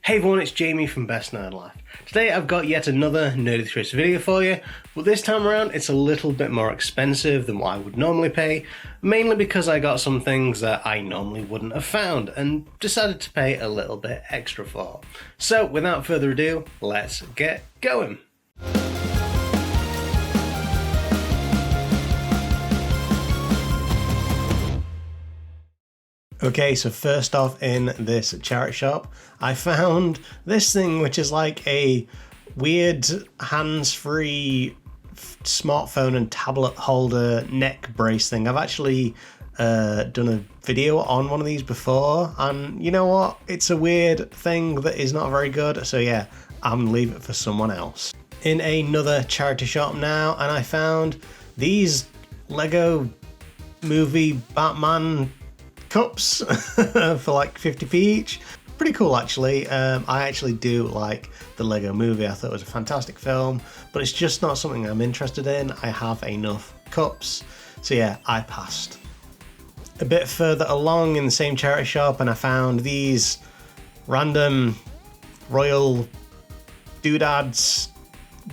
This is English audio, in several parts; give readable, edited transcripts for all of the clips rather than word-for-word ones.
Hey everyone, it's Jamie from BestNerdLife. Today I've got yet another Nerdy Thrifts video for you, but this time around it's a little bit more expensive than what I would normally pay, mainly because I got some things that I normally wouldn't have found and decided to pay a little bit extra for. So without further ado, let's get going. Okay, so first off in this charity shop, I found this thing which is like a weird hands-free smartphone and tablet holder neck brace thing. I've actually done a video on one of these before, and you know what? It's a weird thing that is not very good, so yeah, I'm gonna leave it for someone else. In another charity shop now, and I found these Lego movie Batman cups for like 50p each. Pretty cool actually. I actually do like the Lego movie. I thought it was a fantastic film, but it's just not something I'm interested in. I have enough cups, so yeah, I passed. A bit further along in the same charity shop, and I found these random royal doodads,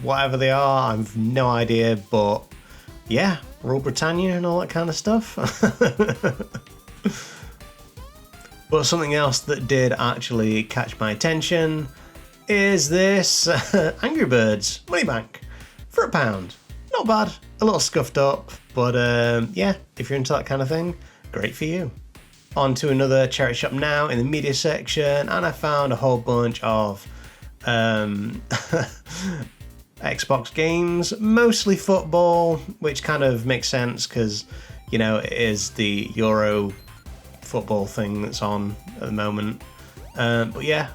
whatever they are, I've no idea, but yeah, Royal Britannia and all that kind of stuff. But something else that did actually catch my attention is this Angry Birds Money Bank for £1. Not bad, a little scuffed up, but yeah, if you're into that kind of thing, great for you. On to another charity shop now in the media section, and I found a whole bunch of Xbox games, mostly football, which kind of makes sense because, you know, it is the Euro football thing that's on at the moment. But yeah,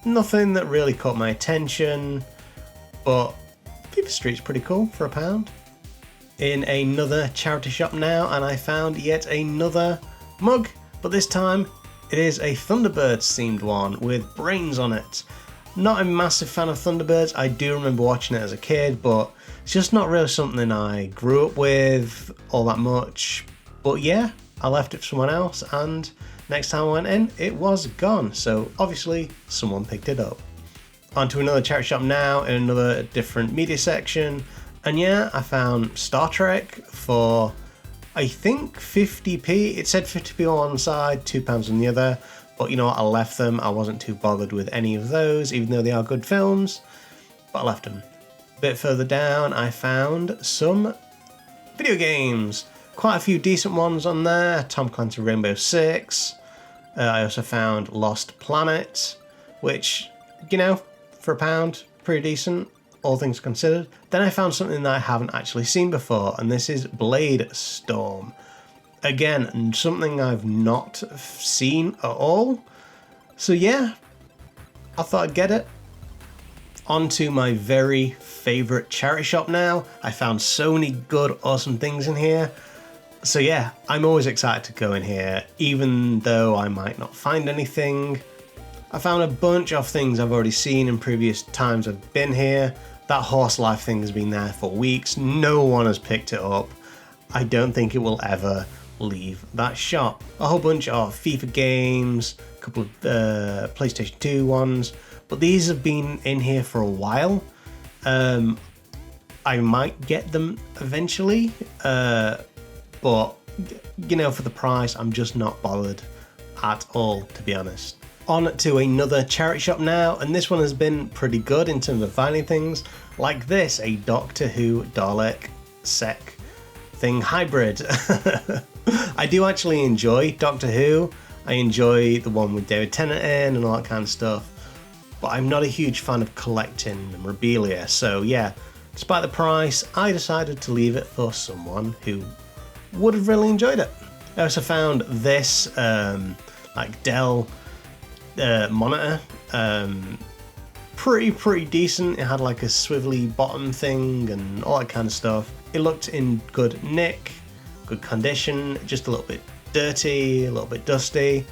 nothing that really caught my attention, but FIFA Street's pretty cool for £1. In another charity shop now, and I found yet another mug, but this time it is a Thunderbirds themed one with brains on it. Not a massive fan of Thunderbirds. I do remember watching it as a kid, but it's just not really something I grew up with all that much. But yeah, I left it for someone else, and next time I went in, it was gone. So obviously someone picked it up. On to another charity shop now in another different media section. And yeah, I found Star Trek for, I think, 50p. It said 50p on one side, £2 on the other. But you know what, I left them. I wasn't too bothered with any of those, even though they are good films. But I left them. A bit further down, I found some video games. Quite a few decent ones on there. Tom Clancy Rainbow Six. I also found Lost Planet, which, you know, for £1, pretty decent, all things considered. Then I found something that I haven't actually seen before, and this is Blade Storm. Again, something I've not seen at all. So yeah, I thought I'd get it. On to my very favourite charity shop now. I found so many good, awesome things in here. So yeah, I'm always excited to go in here, even though I might not find anything. I found a bunch of things I've already seen in previous times I've been here. That Horse Life thing has been there for weeks. No one has picked it up. I don't think it will ever leave that shop. A whole bunch of FIFA games, a couple of PlayStation 2 ones, but these have been in here for a while. I might get them eventually, but, you know, for the price, I'm just not bothered at all, to be honest. On to another charity shop now, and this one has been pretty good in terms of finding things like this, a Doctor Who Dalek Sec thing hybrid. I do actually enjoy Doctor Who. I enjoy the one with David Tennant in and all that kind of stuff, but I'm not a huge fan of collecting memorabilia, so yeah, despite the price, I decided to leave it for someone who would have really enjoyed it. I also found this like Dell monitor, pretty decent. It had like a swivelly bottom thing and all that kind of stuff. It looked in good nick, good condition, just a little bit dirty, a little bit dusty,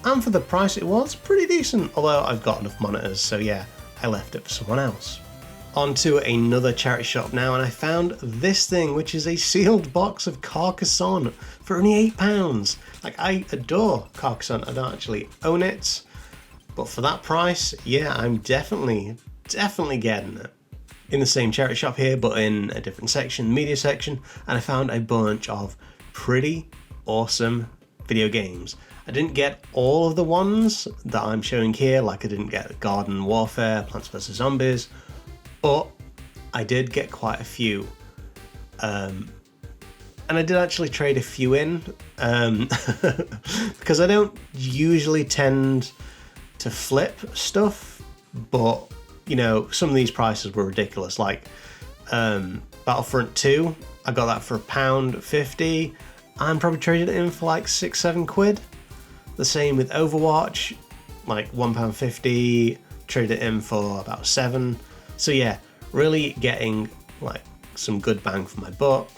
and for the price it was pretty decent, although I've got enough monitors, so yeah, I left it for someone else. On to another charity shop now, and I found this thing, which is a sealed box of Carcassonne for only £8. Like, I adore Carcassonne. I don't actually own it, But for that price, yeah, I'm definitely getting it. In the same charity shop here, but in a different section, media section, and I found a bunch of pretty awesome video games. I didn't get all of the ones that I'm showing here, like I didn't get Garden Warfare, Plants vs Zombies, but I did get quite a few. And I did actually trade a few in, because I don't usually tend to flip stuff, but you know, some of these prices were ridiculous. Like Battlefront 2, I got that for £1.50 and probably traded it in for like £6-7. The same with Overwatch, like £1.50, traded it in for about £7. So yeah, really getting like some good bang for my buck.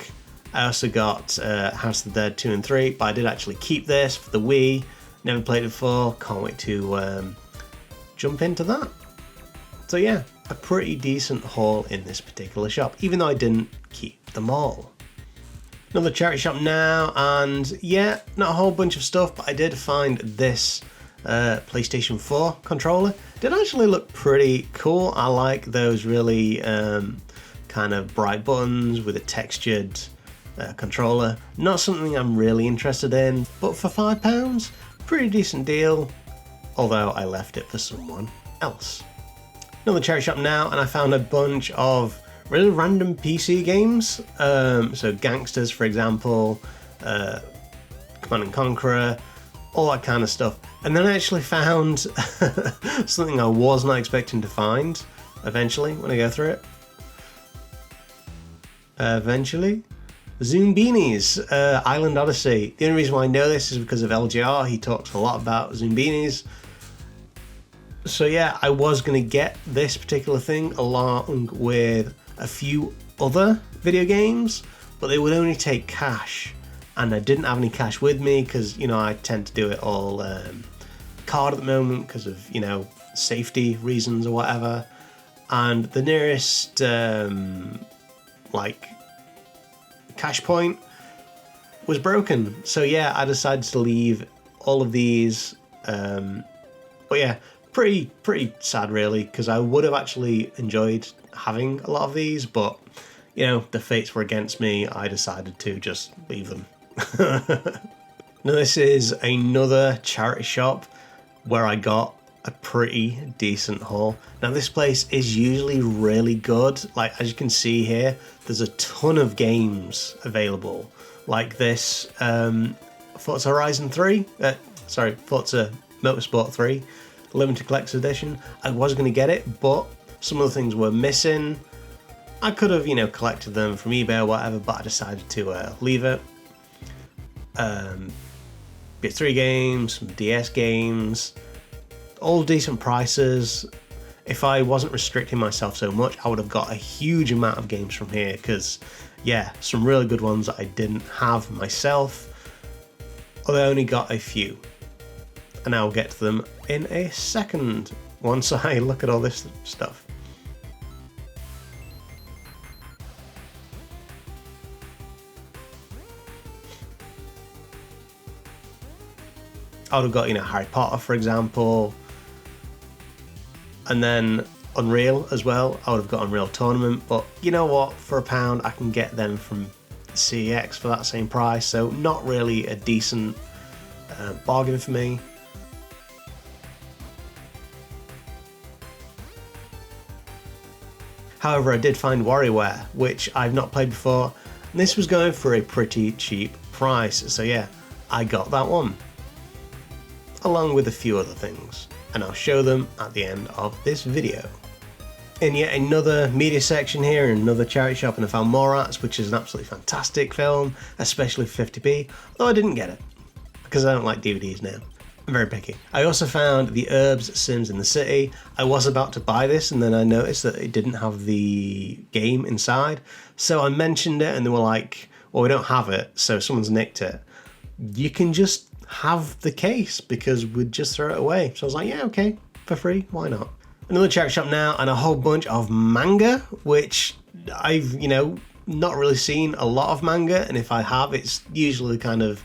I also got House of the Dead 2 and 3, but I did actually keep this for the Wii. Never played it before, can't wait to jump into that. So yeah, a pretty decent haul in this particular shop, even though I didn't keep them all. Another charity shop now, and yeah, not a whole bunch of stuff, but I did find this PlayStation 4 controller. It did actually look pretty cool. I like those really kind of bright buttons with a textured controller. Not something I'm really interested in, but for £5, pretty decent deal, although I left it for someone else. Another charity shop now, and I found a bunch of really random PC games. So Gangsters, for example, Command and Conqueror, all that kind of stuff. And then I actually found something I was not expecting to find eventually when I go through it. Zoom Beanies, Island Odyssey. The only reason why I know this is because of LGR. He talks a lot about Zoom Beanies. So yeah, I was going to get this particular thing along with a few other video games, but they would only take cash, and I didn't have any cash with me because, you know, I tend to do it all card at the moment because of, you know, safety reasons or whatever. And the nearest like cash point was broken, so yeah, I decided to leave all of these. But yeah, pretty sad really, because I would have actually enjoyed having a lot of these, but you know, the fates were against me. I decided to just leave them. Now this is another charity shop where I got a pretty decent haul. Now this place is usually really good. Like, as you can see here, there's a ton of games available like this. Forza Horizon 3, Forza Motorsport 3 limited collector's edition. I was going to get it, but some of the things were missing. I could have, you know, collected them from eBay or whatever, but I decided to leave it. PS3 games, some DS games, all decent prices. If I wasn't restricting myself so much, I would have got a huge amount of games from here, because yeah, some really good ones that I didn't have myself, although I only got a few. And I'll get to them in a second once I look at all this stuff. I would have got, you know, Harry Potter, for example, and then Unreal as well. I would have got Unreal Tournament, but you know what? For £1, I can get them from CEX for that same price, so not really a decent bargain for me. However, I did find WarioWare, which I've not played before, and this was going for a pretty cheap price, so yeah, I got that one, along with a few other things, and I'll show them at the end of this video. In yet another media section here, another charity shop, and I found Mallrats, which is an absolutely fantastic film, especially for 50p, although I didn't get it, because I don't like DVDs now. I'm very picky. I also found The Herbs Sims in the City. I was about to buy this, and then I noticed that it didn't have the game inside, so I mentioned it, and they were like, well, we don't have it, so someone's nicked it. You can just have the case, because we'd just throw it away. So I was like, yeah, okay, for free, why not? Another charity shop now, and a whole bunch of manga, which I've, you know, not really seen a lot of manga, and if I have, it's usually kind of,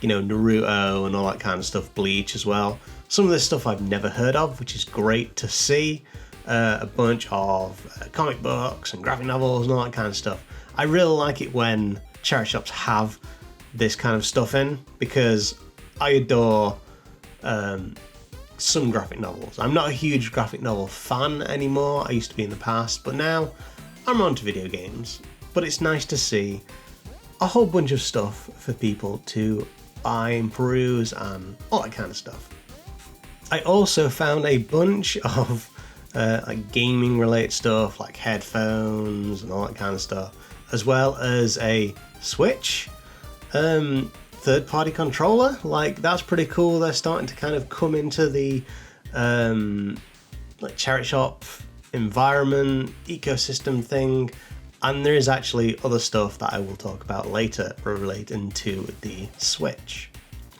you know, Naruto and all that kind of stuff, Bleach as well. Some of this stuff I've never heard of, which is great to see. A bunch of comic books and graphic novels and all that kind of stuff. I really like it when charity shops have this kind of stuff in, because I adore some graphic novels. I'm not a huge graphic novel fan anymore. I used to be in the past, but now I'm on to video games. But it's nice to see a whole bunch of stuff for people to buy and peruse and all that kind of stuff. I also found a bunch of like gaming related stuff, like headphones and all that kind of stuff, as well as a Switch third-party controller. Like, that's pretty cool. They're starting to kind of come into the like charity shop environment ecosystem thing, and there is actually other stuff that I will talk about later relating to the Switch.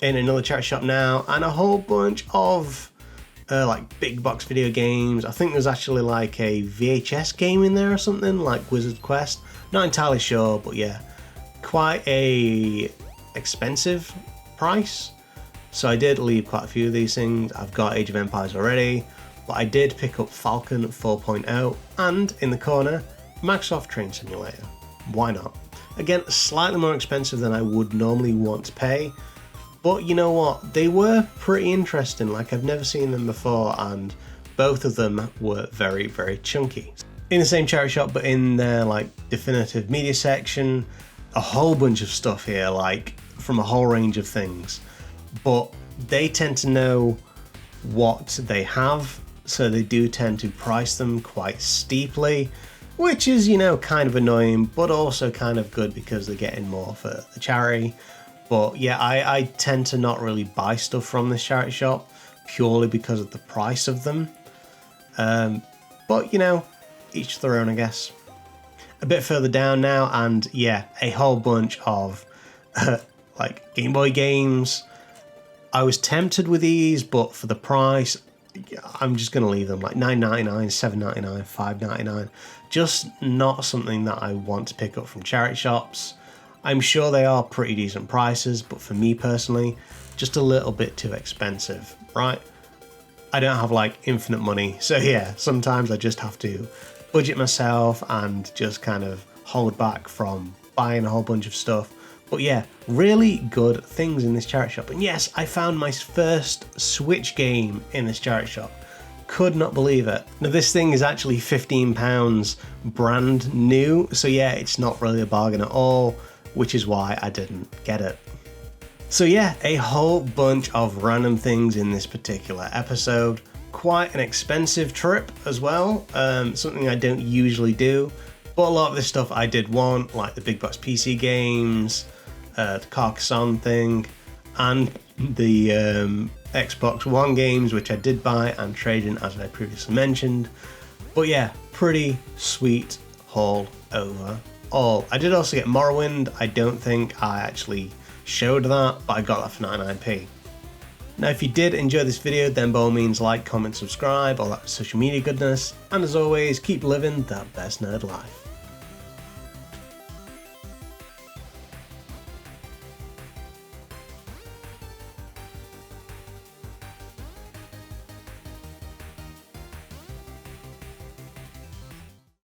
In another charity shop now, and a whole bunch of like big box video games. I think there's actually like a VHS game in there or something, like Wizard's Quest. Not entirely sure, but yeah, quite a expensive price. So I did leave quite a few of these things. I've got Age of Empires already, but I did pick up Falcon 4.0, and in the corner, Microsoft Train Simulator. Why not? Again, slightly more expensive than I would normally want to pay, but you know what? They were pretty interesting. Like, I've never seen them before, and both of them were very, very chunky. In the same charity shop, but in their like definitive media section, a whole bunch of stuff here, like from a whole range of things. But they tend to know what they have, so they do tend to price them quite steeply, which is, you know, kind of annoying, but also kind of good because they're getting more for the charity. But yeah, I tend to not really buy stuff from this charity shop purely because of the price of them. But you know, each their own, I guess. A bit further down now, and yeah, a whole bunch of like Game Boy games. I was tempted with these, but for the price, I'm just going to leave them, like $9.99, $7.99, $5.99. Just not something that I want to pick up from charity shops. I'm sure they are pretty decent prices, but for me personally, just a little bit too expensive, right? I don't have like infinite money, so yeah, sometimes I just have to budget myself and just kind of hold back from buying a whole bunch of stuff. But yeah, really good things in this charity shop. And yes, I found my first Switch game in this charity shop. Could not believe it. Now this thing is actually £15 brand new, so yeah, it's not really a bargain at all, which is why I didn't get it. So yeah, a whole bunch of random things in this particular episode. Quite an expensive trip as well, something I don't usually do, but a lot of this stuff I did want, like the big box PC games, the Carcassonne thing, and the Xbox One games, which I did buy and trade in, as I previously mentioned. But yeah, pretty sweet haul overall. I did also get Morrowind. I don't think I actually showed that, but I got that for 99p. Now, if you did enjoy this video, then by all means like, comment, subscribe, all that social media goodness, and as always, keep living that best nerd life.